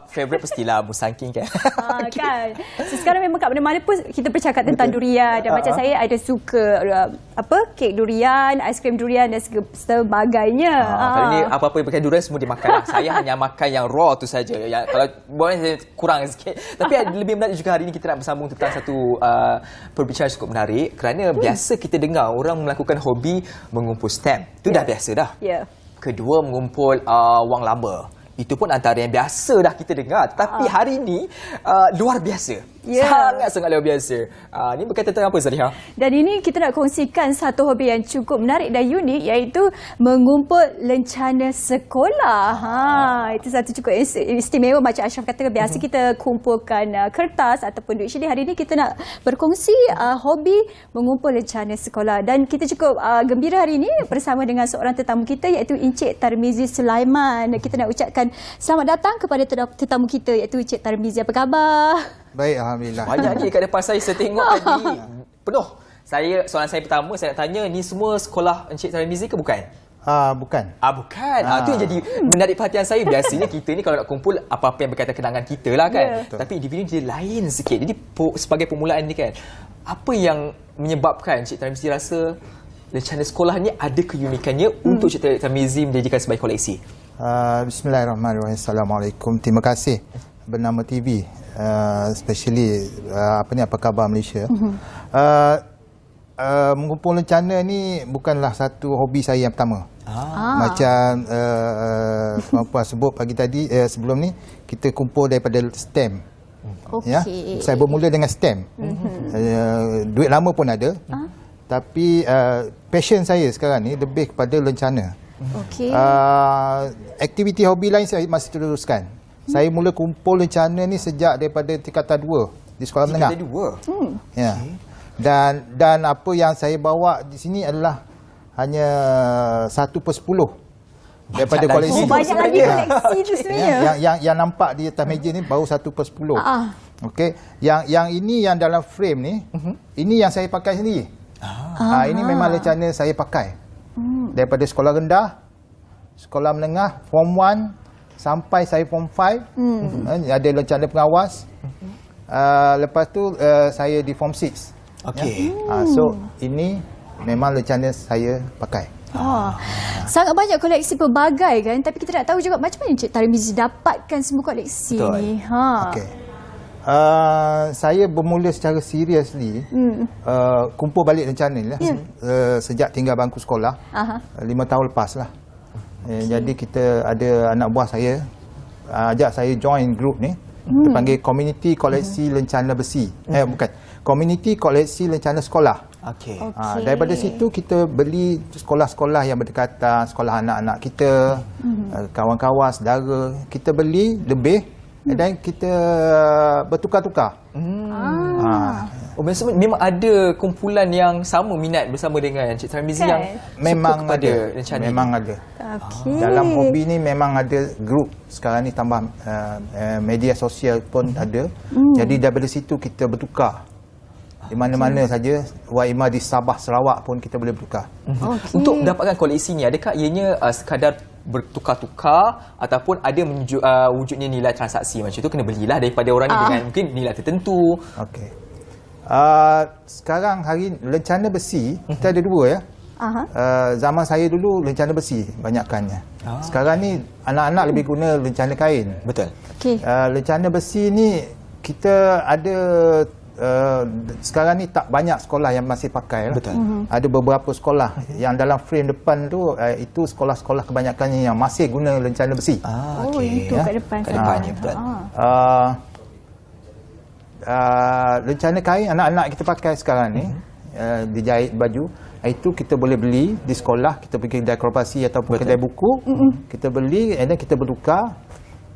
[SPEAKER 2] Favorite pastilah Musangking kan.
[SPEAKER 1] Kan. So, sekarang memang kat mana-mana pun kita bercakap tentang durian. Dan macam saya ada suka kek durian, aiskrim durian dan sebagainya.
[SPEAKER 2] Kali ni apa-apa yang pakai durian semua dimakan lah. Saya hanya makan yang raw tu saja. Yang kalau boleh saya kurang sikit. Tapi lebih menarik juga hari ni kita nak bersambung tentang satu perbincangan cukup menarik kerana biasa kita dengar orang melakukan hobi mengumpul stamp. Itu dah biasa dah. Kedua, mengumpul wang laba. Itu pun antara yang biasa dah kita dengar. Tapi hari ini luar biasa. Sangat-sangat luar biasa. Ini berkaitan tentang apa, Zaliha? Dan ini kita nak kongsikan satu hobi yang cukup menarik dan unik, iaitu mengumpul lencana sekolah. Itu satu cukup istimewa. Macam Ashraf kata, biasa kita kumpulkan kertas ataupun duit. Jadi hari ini kita nak berkongsi hobi mengumpul lencana sekolah. Dan kita cukup gembira hari ini bersama dengan seorang tetamu kita, iaitu Encik Tarmizi Sulaiman. Kita nak ucapkan selamat datang kepada tetamu kita, iaitu Encik Tarmizi. Apa khabar?
[SPEAKER 8] Baik, Alhamdulillah.
[SPEAKER 2] Banyak ni kat depan saya tengok tadi. Penuh. Soalan saya pertama, saya nak tanya, ni semua sekolah Encik Tarmizi ke bukan?
[SPEAKER 8] Bukan.
[SPEAKER 2] Bukan. Itu yang jadi menarik perhatian saya. Biasanya kita ni kalau nak kumpul apa-apa yang berkaitan kenangan kita lah kan. Tapi individu dia lain sikit. Jadi sebagai permulaan ni kan, apa yang menyebabkan Encik Tarmizi rasa lencana sekolah ni ada keunikannya untuk Encik Tarmizi menjadikan sebagai koleksi?
[SPEAKER 8] Bismillahirrahmanirrahim. Assalamualaikum. Terima kasih Bernama TV, especially apa khabar Malaysia. Mengumpul lencana ni bukanlah satu hobi saya yang pertama. Macam Puan sebut pagi tadi, sebelum ni kita kumpul daripada stamp. Ya, saya bermula dengan stamp. Duit lama pun ada. Tapi passion saya sekarang ni lebih kepada lencana. Aktiviti hobi lain saya masih teruskan. Saya mula kumpul lencana ni sejak daripada tingkatan 2 di sekolah menengah. Ya. Dan apa yang saya bawa di sini adalah hanya 1/10 daripada koleksi.
[SPEAKER 1] Banyak lagi koleksi tu sebenarnya.
[SPEAKER 8] Yang nampak di atas meja ni baru 1/10. Okey. Yang ini yang dalam frame ni, ini yang saya pakai sendiri. Ini memang lencana saya pakai. Daripada sekolah rendah, sekolah menengah, form 1 sampai saya form 5, ada lencana pengawas. Lepas tu saya di form 6. So ini memang lencana saya pakai.
[SPEAKER 1] Sangat banyak koleksi pelbagai kan. Tapi kita nak tahu juga macam mana Encik Tarmizi dapatkan semua koleksi ni.
[SPEAKER 8] Saya bermula secara seriously kumpul balik lencana ni lah. Sejak tinggal bangku sekolah 5 tahun lepas lah. Jadi kita ada anak buah saya ajak saya join group ni. Kita panggil Community Koleksi Lencana Besi. Bukan, Community Koleksi Lencana Sekolah. Daripada situ kita beli sekolah-sekolah yang berdekatan, sekolah anak-anak kita, kawan-kawan, saudara. Kita beli lebih dan kita bertukar-tukar.
[SPEAKER 2] Memang ada kumpulan yang sama minat bersama dengan Encik Tarmizi yang
[SPEAKER 8] memang
[SPEAKER 2] suka kepada
[SPEAKER 8] ada.
[SPEAKER 2] lencana
[SPEAKER 8] Memang
[SPEAKER 2] ini.
[SPEAKER 8] ada. Dalam hobi ni memang ada grup. Sekarang ni tambah media sosial pun ada. Jadi daripada situ kita bertukar. Di mana-mana saja, Waima di Sabah, Sarawak pun kita boleh bertukar.
[SPEAKER 2] Untuk mendapatkan koleksi ni, adakah ianya sekadar bertukar-tukar ataupun ada wujudnya nilai transaksi macam tu, kena belilah daripada orang ni dengan mungkin nilai tertentu?
[SPEAKER 8] Okey. Sekarang hari lencana besi kita ada dua ya. Zaman saya dulu lencana besi banyakkannya. Sekarang ni anak-anak lebih guna lencana kain.
[SPEAKER 2] Betul.
[SPEAKER 1] Okey.
[SPEAKER 8] Lencana besi ni kita ada sekarang ni tak banyak sekolah yang masih pakai lah.
[SPEAKER 2] Betul.
[SPEAKER 8] Ada beberapa sekolah yang dalam frame depan tu itu sekolah-sekolah kebanyakannya yang masih guna lencana besi.
[SPEAKER 2] Okey.
[SPEAKER 1] Itu kat depan.
[SPEAKER 2] Kat depannya, betul.
[SPEAKER 8] Lencana kain anak-anak kita pakai sekarang ni dijahit baju, itu kita boleh beli di sekolah, kita pergi kedai koperasi ataupun kedai buku, kita beli and then kita bertukar.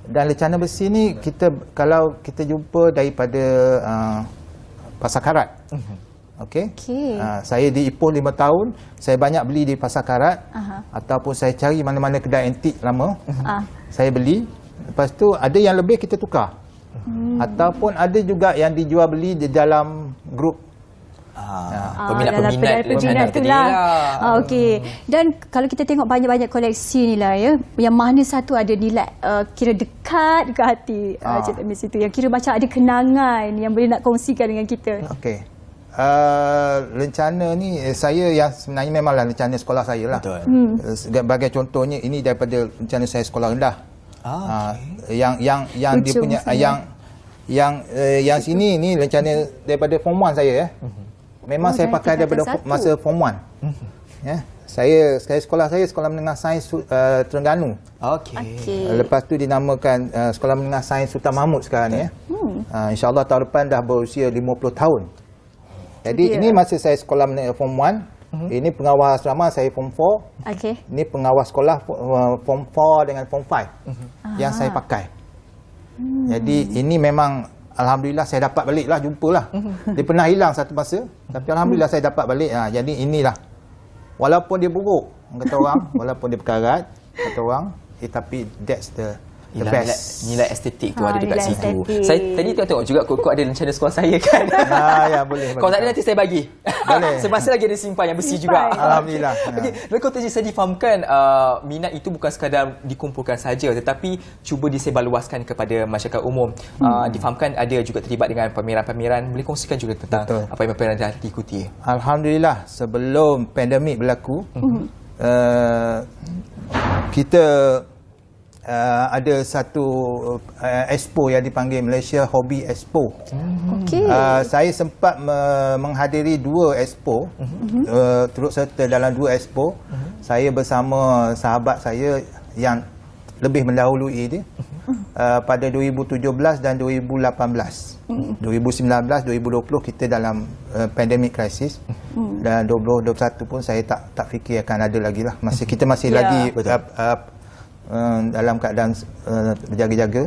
[SPEAKER 8] Dan lencana besi ni kita kalau kita jumpa daripada Pasar Karat. Okey. Saya di Ipoh 5 tahun, saya banyak beli di Pasar Karat ataupun saya cari mana-mana kedai antik lama. Saya beli. Lepas tu ada yang lebih kita tukar. Ataupun ada juga yang dijual beli di dalam grup
[SPEAKER 2] peminat
[SPEAKER 1] tu lah. Okey. Dan kalau kita tengok banyak-banyak koleksi ni lah ya, yang mana satu ada nilai kira dekat ke hati Cik Tamis itu, yang kira macam ada kenangan yang boleh nak kongsikan dengan kita.
[SPEAKER 8] Okey. Lencana ni saya yang sebenarnya memanglah lencana sekolah saya lah. Sebagai contohnya ini daripada lencana saya sekolah rendah. Yang dia punya yang sini ni lencana daripada form 1 saya ya. Memang saya pakai daripada masa form 1. Ya. Saya sekolah menengah sains Terengganu.
[SPEAKER 2] Okey.
[SPEAKER 8] Lepas tu dinamakan sekolah menengah sains Sultan Mahmud sekarang ni ya. InsyaAllah tahun depan dah berusia 50 tahun. Jadi ini masa saya sekolah form 1. Ini pengawal asrama saya form 4. Ini pengawal sekolah form 4 dengan form 5 yang saya pakai. Jadi ini memang alhamdulillah saya dapat balik lah, jumpalah. Dia pernah hilang satu masa, tapi alhamdulillah saya dapat balik. Jadi inilah. Walaupun dia buruk, kata orang, walaupun dia berkarat, kata orang, tapi that's the best.
[SPEAKER 2] Nilai estetik tu ada dekat situ. Saya tadi tengok juga kok ada lencana sekolah saya kan.
[SPEAKER 8] Ya boleh.
[SPEAKER 2] Kalau tak ada nanti saya bagi.
[SPEAKER 8] Boleh.
[SPEAKER 2] Semasa lagi ada simpan yang besi juga.
[SPEAKER 8] Alhamdulillah.
[SPEAKER 2] Okey, lekau tadi saya difahamkan minat itu bukan sekadar dikumpulkan saja tetapi cuba disebarluaskan kepada masyarakat umum. Difahamkan ada juga terlibat dengan pameran-pameran. Boleh kongsikan juga tentang apa yang pameran dah diikuti.
[SPEAKER 8] Alhamdulillah sebelum pandemik berlaku kita ada satu expo yang dipanggil Malaysia Hobby Expo. Saya sempat menghadiri 2 expo, turut serta dalam 2 expo. Saya bersama sahabat saya yang lebih mendahului dia pada 2017 dan 2018. 2019, 2020 kita dalam pandemic crisis. Dan 2021 pun saya tak fikir akan ada lagi lah. Kita masih lagi dalam keadaan berjaga-jaga.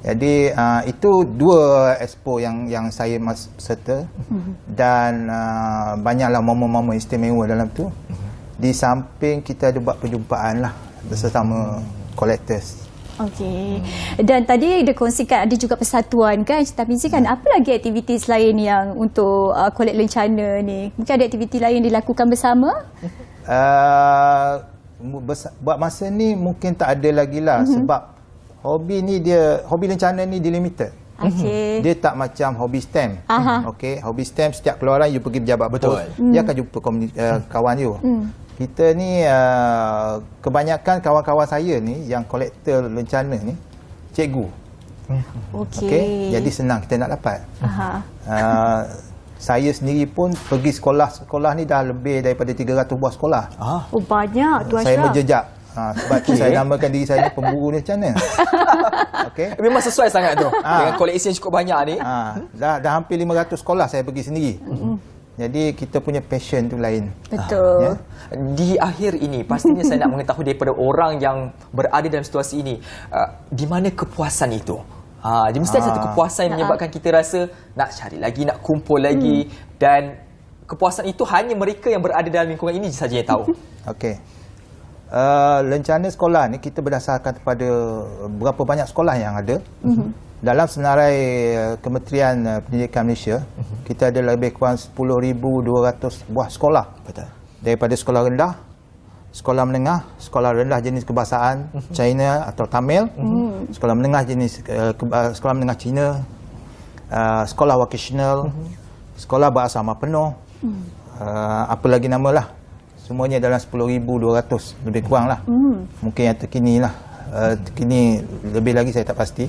[SPEAKER 8] Jadi itu 2 expo yang saya serta dan banyaklah momen-momen istimewa dalam tu. Di samping kita ada buat perjumpaan lah bersama collectors.
[SPEAKER 1] Okey. Dan tadi dia kongsikan ada juga persatuan kan Cik Tamis kan. Apa lagi aktiviti lain yang untuk kolek lencana ni? Mungkin ada aktiviti lain dilakukan bersama?
[SPEAKER 8] Buat masa ni mungkin tak ada lagi lah sebab hobi lencana ni dilimited. Dia tak macam hobi stamp. Okey, hobi stamp setiap keluaran you pergi pejabat pos, dia akan jumpa kawan you. Kita ni kebanyakan kawan-kawan saya ni yang kolektor lencana ni cikgu. Okey, jadi senang kita nak dapat. Saya sendiri pun pergi sekolah ni dah lebih daripada 300 buah sekolah.
[SPEAKER 1] Banyak tu Ashraf.
[SPEAKER 8] Saya berjejak. Sebab tu saya namakan diri saya pemburu lencana. Okey.
[SPEAKER 2] Memang sesuai sangat tu. Dengan koleksi yang cukup banyak ni.
[SPEAKER 8] Dah hampir 500 sekolah saya pergi sendiri. Jadi kita punya passion tu lain.
[SPEAKER 1] Betul.
[SPEAKER 2] Di akhir ini pastinya saya nak mengetahui daripada orang yang berada dalam situasi ini, di mana kepuasan itu? Dia mesti ada satu kepuasan yang menyebabkan kita rasa nak cari lagi, nak kumpul lagi, dan kepuasan itu hanya mereka yang berada dalam lingkungan ini saja yang tahu.
[SPEAKER 8] Okey. Lencana sekolah ni kita berdasarkan kepada berapa banyak sekolah yang ada. dalam senarai Kementerian Pendidikan Malaysia, kita ada lebih kurang 10,200 buah sekolah.
[SPEAKER 2] Betul.
[SPEAKER 8] Daripada sekolah rendah, sekolah menengah, sekolah rendah jenis kebahasaan China atau Tamil, sekolah menengah jenis sekolah menengah Cina, sekolah vocational, sekolah bersama penuh, apa lagi nama lah. Semuanya dalam 10,200 lebih kurang lah. Mungkin yang terkini lah. Terkini lebih lagi saya tak pasti.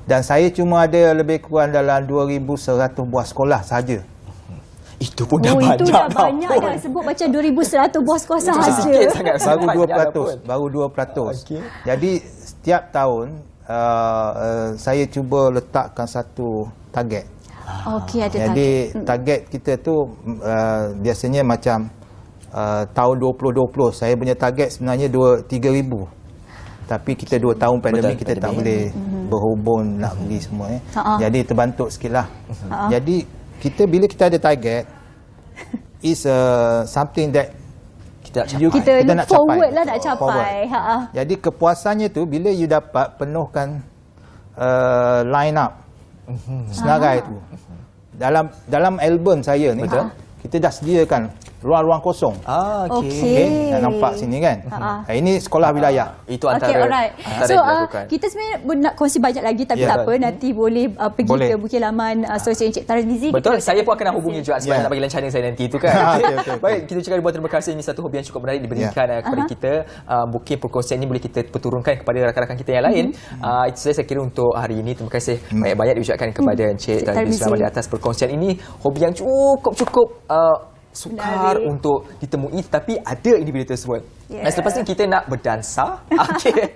[SPEAKER 8] Dan saya cuma ada lebih kurang dalam 2,100 buah sekolah sahaja.
[SPEAKER 2] Itu pun dah banyak.
[SPEAKER 1] Itu dah banyak dah. Sebut macam 2,100 buah sekolah sahaja.
[SPEAKER 2] Sikit sangat.
[SPEAKER 8] Baru 2%. Okay. Jadi setiap tahun saya cuba letakkan satu target.
[SPEAKER 1] Okey, ada
[SPEAKER 8] Jadi target kita tu biasanya macam tahun 2020 saya punya target sebenarnya 3,000. Tapi kita 2 tahun pandemik, kita tak boleh berhubung nak pergi semua. Jadi terbantuk sikit lah. Jadi bila kita ada target, is something that
[SPEAKER 1] kita nak forward lah, nak capai.
[SPEAKER 8] Jadi kepuasannya tu bila you dapat penuhkan line up senarai tu. Dalam album saya ni, kita dah sediakan ruang-ruang kosong.
[SPEAKER 1] Okey.
[SPEAKER 8] Nak nampak sini kan. Ini sekolah wilayah.
[SPEAKER 2] Itu antara,
[SPEAKER 1] alright.
[SPEAKER 2] antara
[SPEAKER 1] So
[SPEAKER 2] yang dilakukan.
[SPEAKER 1] kita sebenarnya nak kongsi banyak lagi, tapi tak apa, nanti boleh pergi ke bukit laman Asosiasi Encik Tarmizi.
[SPEAKER 2] Betul, saya pun akan hubungi juga sebab nak bagi lancana saya nanti itu kan.
[SPEAKER 8] Okay.
[SPEAKER 2] Baik, kita ucapkan ribuan terima kasih. Ini satu hobi yang cukup menarik diberikan kepada kita. Mungkin perkongsian ini boleh kita perturunkan kepada rakan-rakan kita yang lain. Itu saya kira untuk hari ini. Terima kasih banyak-banyak diucapkan kepada Encik Tarmizi Selamat di atas perkongsian ini. Hobi yang cukup sukar untuk ditemui, tapi ada individu tersebut. Dan selepas ini kita nak berdansa. Okey.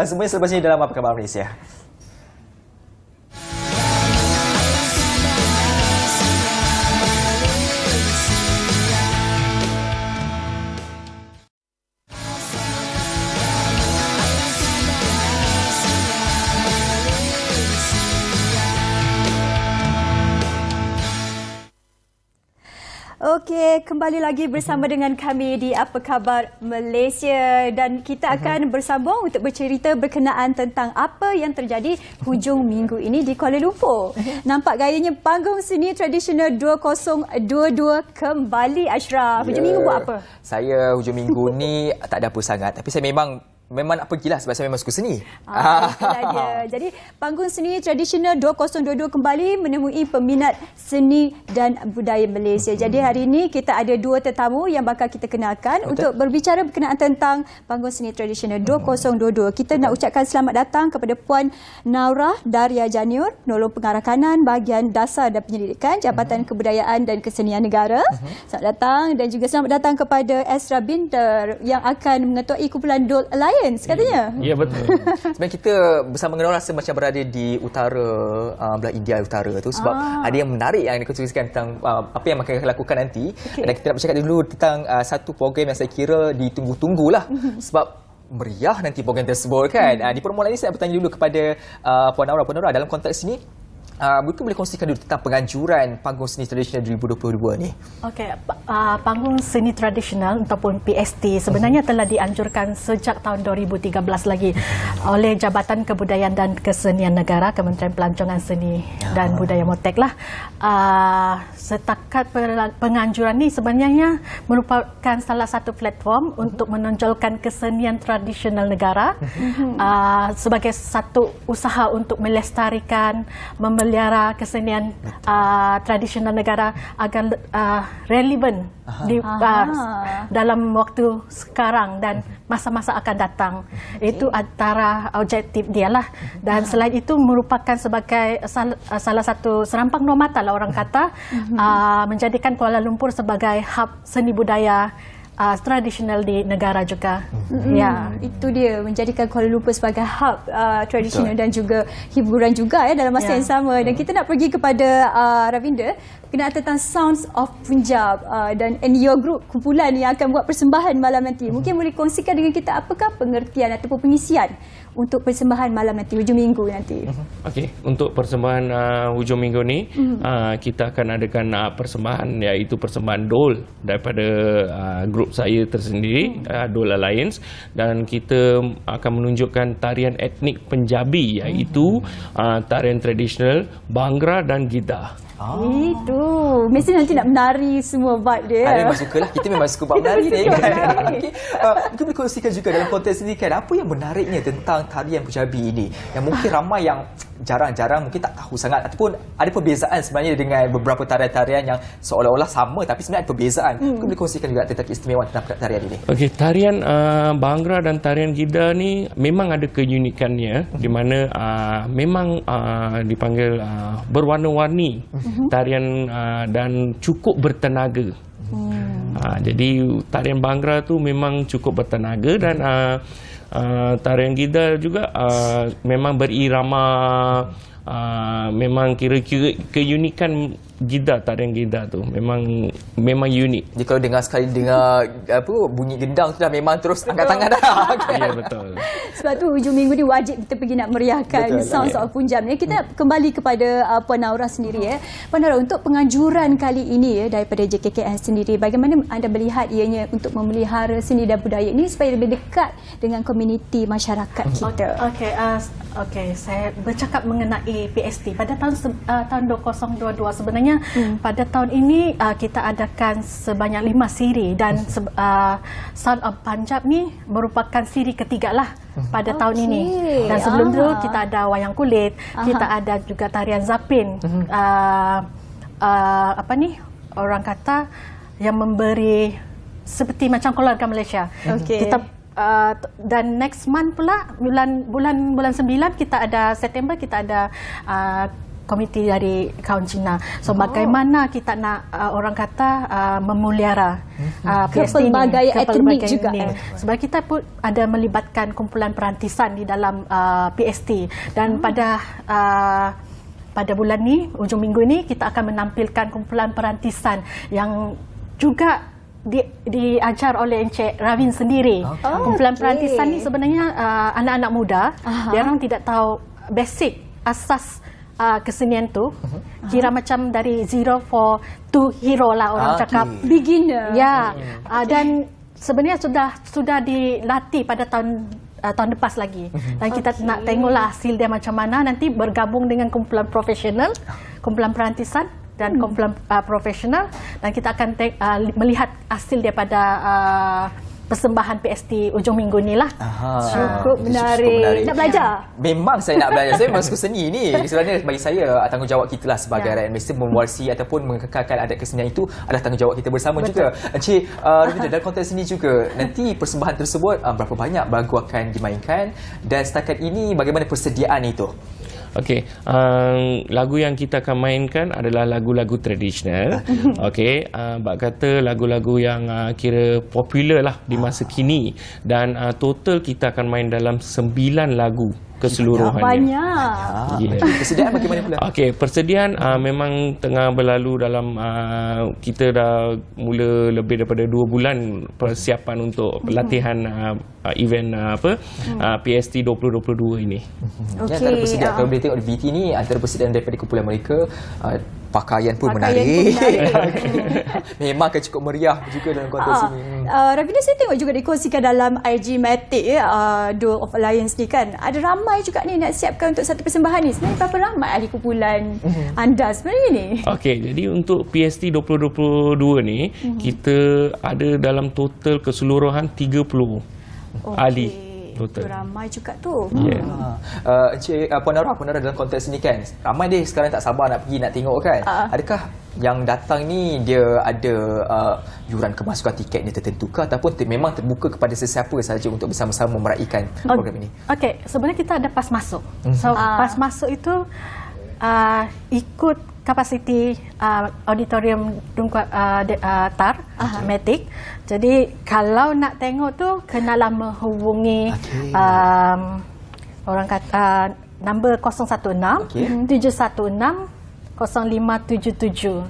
[SPEAKER 2] Semuanya selepas ini dalam Apa Khabar Malaysia.
[SPEAKER 1] Okey, kembali lagi bersama dengan kami di Apa Khabar Malaysia, dan kita akan bersambung untuk bercerita berkenaan tentang apa yang terjadi hujung minggu ini di Kuala Lumpur. Nampak gayanya panggung seni tradisional 2022 kembali, Ashraf. Hujung minggu buat apa?
[SPEAKER 2] Saya hujung minggu ni tak ada apa sangat, tapi saya memang nak pergilah sebab saya memang suka seni.
[SPEAKER 1] Itulah dia. Jadi panggung seni tradisional 2022 kembali menemui peminat seni dan budaya Malaysia. Jadi hari ini kita ada 2 tetamu yang bakal kita kenalkan untuk berbicara berkenaan tentang panggung seni tradisional 2022. Kita nak ucapkan selamat datang kepada Puan Naurah Daria Janiur, penolong pengarah kanan bahagian dasar dan penyelidikan Jabatan Kebudayaan dan Kesenian Negara. Selamat datang, dan juga selamat datang kepada Esra Binter yang akan mengetuai kumpulan Dol Alliance katanya.
[SPEAKER 2] Ya, betul. Sebenarnya kita bersama dengan orang rasa macam berada di utara, belah India utara tu, sebab ada yang menarik yang dikongsikan tentang apa yang akan lakukan nanti. Dan kita nak bercakap dulu tentang satu program yang saya kira ditunggu-tunggulah sebab meriah nanti program tersebut kan. Di permulaan ini saya bertanya dulu kepada Puan Naurah. Puan Naurah, dalam konteks ini mungkin boleh kongsikan dulu tentang penganjuran panggung seni tradisional 2022 ni.
[SPEAKER 9] Okey, panggung seni tradisional ataupun PST sebenarnya telah dianjurkan sejak tahun 2013 lagi oleh Jabatan Kebudayaan dan Kesenian Negara, Kementerian Pelancongan Seni dan Budaya Motek lah. Setakat penganjuran ni sebenarnya merupakan salah satu platform untuk menonjolkan kesenian tradisional negara sebagai satu usaha untuk melestarikan, memelihara kesenian tradisional negara agar relevan dalam waktu sekarang dan masa-masa akan datang. Itu antara objektif dia lah. Dan selain itu merupakan sebagai salah satu serampang normata lah orang kata, menjadikan Kuala Lumpur sebagai hub seni budaya tradisional di negara juga.
[SPEAKER 1] Ya, itu dia, menjadikan Kuala Lumpur sebagai hub tradisional dan juga hiburan juga dalam masa yang sama. Dan kita nak pergi kepada Ravinda. berkenaan tentang Sounds of Punjab dan your group kumpulan yang akan buat persembahan malam nanti. Mungkin boleh kongsikan dengan kita apakah pengertian ataupun pengisian untuk persembahan malam nanti, hujung minggu nanti.
[SPEAKER 10] Okey, untuk persembahan hujung minggu ni kita akan adakan persembahan, iaitu persembahan dol daripada grup saya tersendiri, Dol Alliance, dan kita akan menunjukkan tarian etnik Punjabi, iaitu tarian tradisional Bhangra dan Gidha.
[SPEAKER 1] Itu mesti nanti nak menari semua vibe dia.
[SPEAKER 2] Memang suka lah. Kita memang suka buat menari ni kan. Mungkin boleh kongsikan juga dalam konteks ini kan, apa yang menariknya tentang tarian Punjabi ini yang mungkin ramai yang jarang-jarang mungkin tak tahu sangat, ataupun ada perbezaan sebenarnya dengan beberapa tarian-tarian yang seolah-olah sama tapi sebenarnya ada perbezaan. Mungkin boleh kongsikan juga tentang keistimewaan tentang tarian ini. Okey,
[SPEAKER 10] tarian Bhangra dan tarian Gidha ni memang ada keunikannya, di mana memang dipanggil berwarna-warni tarian dan cukup bertenaga. Jadi tarian Bhangra tu memang cukup bertenaga, dan tarian Gidha juga memang berirama, memang kira-kira keunikan Gidha, tarian Gidha tu memang unik.
[SPEAKER 2] Jadi kalau dengar bunyi gendang tu dah memang terus angkat tangan dah.
[SPEAKER 10] Ya, betul.
[SPEAKER 1] Sebab tu hujung minggu ni wajib kita pergi nak meriahkan Sounds of Punjab ni. Kita kembali kepada Puan Naura sendiri Puan Naura, untuk penganjuran kali ini daripada JKKN sendiri, bagaimana anda melihat ianya untuk memelihara seni dan budaya ini supaya lebih dekat dengan komuniti masyarakat kita?
[SPEAKER 9] Okey, saya bercakap mengenai PST pada tahun 2022. Sebenarnya pada tahun ini kita adakan sebanyak 5 siri, dan Sound of Punjab ni merupakan siri ketiga lah pada tahun ini. Dan sebelum tu kita ada wayang kulit, kita ada juga tarian zapin. Orang kata yang memberi seperti macam keluarga Malaysia. Kita dan next month pula, bulan 9 kita ada, September kita ada komiti dari kaum Cina. So bagaimana kita nak orang kata memelihara
[SPEAKER 1] pelbagai etnik juga.
[SPEAKER 9] Sebab kita pun ada melibatkan kumpulan perantisan di dalam PST, dan pada bulan ni, hujung minggu ni, kita akan menampilkan kumpulan perantisan yang juga diajar oleh Encik Ravin sendiri. Kumpulan perantisan ni sebenarnya anak-anak muda, dia orang tidak tahu basic asas kesenian tu, kira macam dari zero to hero lah orang cakap,
[SPEAKER 1] beginner.
[SPEAKER 9] Dan sebenarnya sudah dilatih pada tahun lepas lagi, dan kita nak tengoklah hasil dia macam mana nanti bergabung dengan kumpulan profesional, kumpulan perantisan dan kumpulan profesional, dan kita akan melihat hasil daripada persembahan PST hujung minggu ni lah.
[SPEAKER 1] Cukup menarik. Nak belajar?
[SPEAKER 2] Memang saya nak belajar. Saya memang suka seni ni. Sebenarnya bagi saya tanggungjawab kita lah sebagai rakyat Malaysia mewarisi ataupun mengekalkan adat kesenian itu adalah tanggungjawab kita bersama. Betul juga. Encik Ravina, dalam konteks ini juga, nanti persembahan tersebut berapa banyak lagu akan dimainkan, dan setakat ini bagaimana persediaan itu?
[SPEAKER 10] Okey, lagu yang kita akan mainkan adalah lagu-lagu tradisional. Okey, bak kata lagu-lagu yang kira popular lah di masa kini, dan total kita akan main dalam 9 lagu keseluruhannya.
[SPEAKER 1] Banyak.
[SPEAKER 2] Persediaan bagaimana pula?
[SPEAKER 10] Okey, persediaan memang tengah berlalu dalam kita dah mula lebih daripada 2 bulan persiapan untuk latihan event PST 2022 ini.
[SPEAKER 2] Antara persediaan, kalau boleh tengok di VT ni, antara persediaan daripada kumpulan mereka, pakaian pun menarik. Memang akan cukup meriah juga dalam konteks ini.
[SPEAKER 1] Ravina, saya tengok juga dikongsikan dalam IG Matic Dol of Alliance ni kan, ada ramai juga ni nak siapkan untuk satu persembahan ni. Sebenarnya berapa ramai ahli kumpulan anda sebenarnya ni? Okey,
[SPEAKER 10] jadi untuk PST 2022 ni kita ada dalam total keseluruhan 30 ahli.
[SPEAKER 1] Betul. Ramai juga tu.
[SPEAKER 2] Encik Puan Naura dalam konteks ni kan, ramai dia sekarang tak sabar nak pergi nak tengok kan. Adakah yang datang ni dia ada yuran kemasukan tiket ni tertentu ke, ataupun memang terbuka kepada sesiapa saja untuk bersama-sama meraihkan program ini?
[SPEAKER 9] Okey, sebenarnya kita ada pas masuk. So pas masuk itu ikut kapasiti auditorium TAR Matic. Jadi kalau nak tengok tu kenalah menghubungi orang kata nombor 016 716 0577.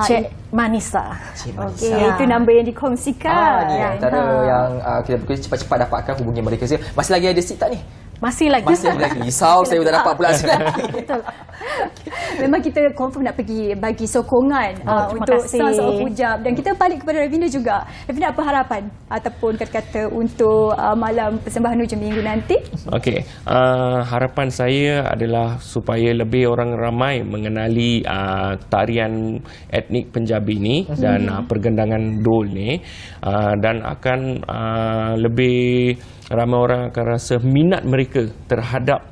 [SPEAKER 9] Cik Manisa.
[SPEAKER 1] Okey, itu nombor yang dikongsikan.
[SPEAKER 2] Ni antara yang kita boleh cepat-cepat dapatkan, hubungi mereka saja. Masih lagi ada seat tak ni?
[SPEAKER 9] Masih lagi.
[SPEAKER 2] Risau saya dah dapat pula seat.
[SPEAKER 9] Betul.
[SPEAKER 1] Memang kita confirm nak pergi bagi sokongan untuk Sons of Punjab, dan kita balik kepada Ravinda juga. Ravinda, apa harapan ataupun kata-kata untuk malam persembahan hujung minggu nanti?
[SPEAKER 10] Okey, harapan saya adalah supaya lebih orang ramai mengenali tarian etnik Punjabi ni dan pergendangan dol ni, dan akan lebih ramai orang akan rasa minat mereka terhadap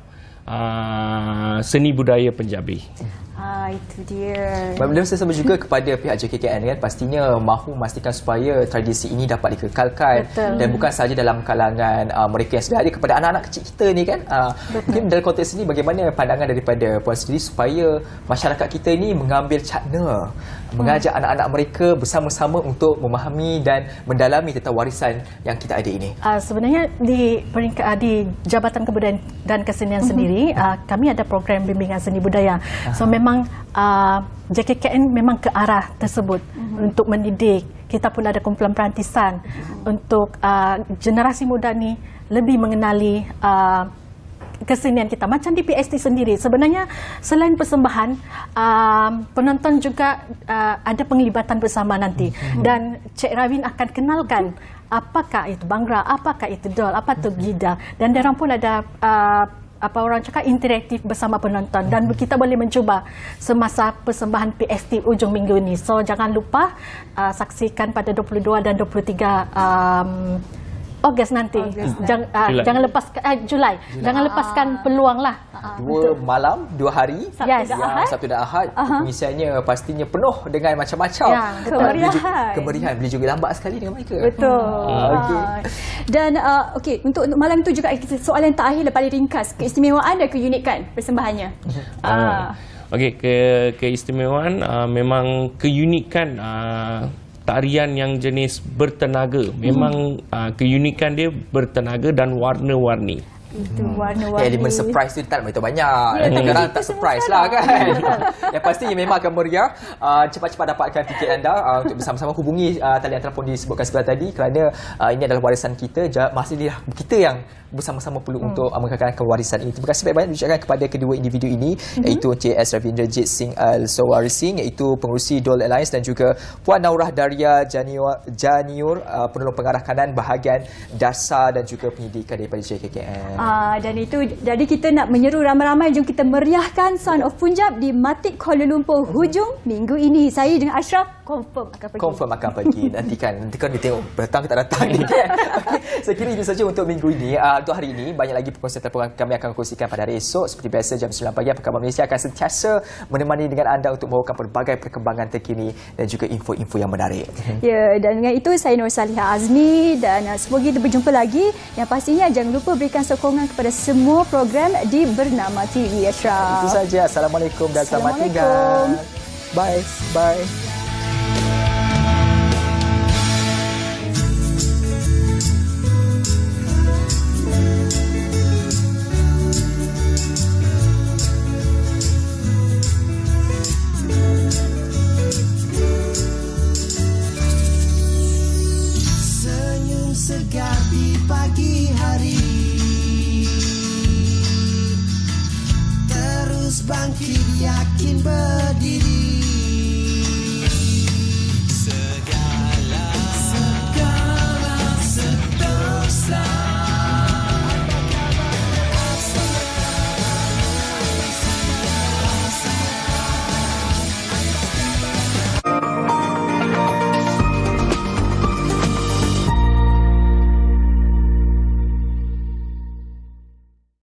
[SPEAKER 10] seni budaya Punjabi.
[SPEAKER 1] Itu dia.
[SPEAKER 2] Beliau sama juga kepada pihak JKKN kan, pastinya mahu memastikan supaya tradisi ini dapat dikekalkan. Betul. Dan bukan sahaja dalam kalangan mereka yang sudah ada, kepada anak-anak kecil kita ni kan. Mungkin dalam konteks ini bagaimana pandangan daripada puan sendiri supaya masyarakat kita ini mengambil cakna, mengajak anak-anak mereka bersama-sama untuk memahami dan mendalami tentang warisan yang kita ada ini.
[SPEAKER 9] Sebenarnya di Jabatan Kebudayaan dan Kesenian sendiri, kami ada program bimbingan seni budaya. So memang JKKN memang ke arah tersebut untuk mendidik. Kita pun ada kumpulan perantisan untuk generasi muda ni lebih mengenali kesenian kita. Macam di PST sendiri, sebenarnya selain persembahan, penonton juga ada penglibatan bersama nanti. Dan Cik Ravin akan kenalkan apakah itu Bhangra, apakah itu Dol, apa itu Gida. Dan diorang pun ada orang cakap interaktif bersama penonton, dan kita boleh mencuba semasa persembahan PST ujung minggu ini. So jangan lupa saksikan pada 22 dan 23 Ogos nanti. Jangan lepaskan Julai. Jangan lepaskan peluanglah.
[SPEAKER 2] 2 malam, 2 hari.
[SPEAKER 1] Sabtu
[SPEAKER 2] dan Ahad. Pengisiannya pastinya penuh dengan macam-macam. Kemeriahan. Boleh juga lambat sekali dengan mereka.
[SPEAKER 1] Betul. Dan untuk malam itu juga soalan terakhir paling ringkas. Keistimewaan dan keunikan persembahannya.
[SPEAKER 10] Okey, keistimewaan memang keunikan tarian yang jenis bertenaga. Memang keunikan dia bertenaga dan warna-warni.
[SPEAKER 1] Itu warna-warni.
[SPEAKER 2] Elemen surprise tu tak begitu banyak. Sekarang tak surprise lah kan. Yang pastinya memang akan meriah. Cepat-cepat dapatkan tiket anda untuk bersama-sama hubungi talian telefon disebutkan sebelah tadi, kerana ini adalah warisan kita. Masih kita yang bersama-sama perlu untuk mengekalkan warisan ini. Terima kasih banyak-banyak diucapkan kepada kedua individu ini, iaitu Encik S. Ravinderjit Singh Al-Sawari Singh, iaitu pengurusi Dole Alliance, dan juga Puan Naurah Daria Janiur, penolong pengarah kanan bahagian dasar dan juga pendidikan daripada JKKN.
[SPEAKER 1] Dan itu, jadi kita nak menyeru ramai-ramai, jom kita meriahkan Sons of Punjab di Matic Kuala Lumpur hujung minggu ini. Saya dengan Ashraf confirm akan pergi. Nanti kan dia tengok datang ke tak datang ni kan. Saya kira itu saja untuk minggu ini. Untuk hari ini, banyak lagi perkongsian telefon kami akan kongsikan pada hari esok. Seperti biasa, jam 9 pagi, Apa Khabar Malaysia akan sentiasa menemani dengan anda untuk membawakan pelbagai perkembangan terkini dan juga info-info yang menarik. Ya, dan dengan itu saya Nur Salihah Azmi, dan semoga kita berjumpa lagi. Yang pastinya jangan lupa berikan sokongan kepada semua program di Bernama TV. Ashraf. Itu saja. Assalamualaikum dan selamat tinggal. Bye.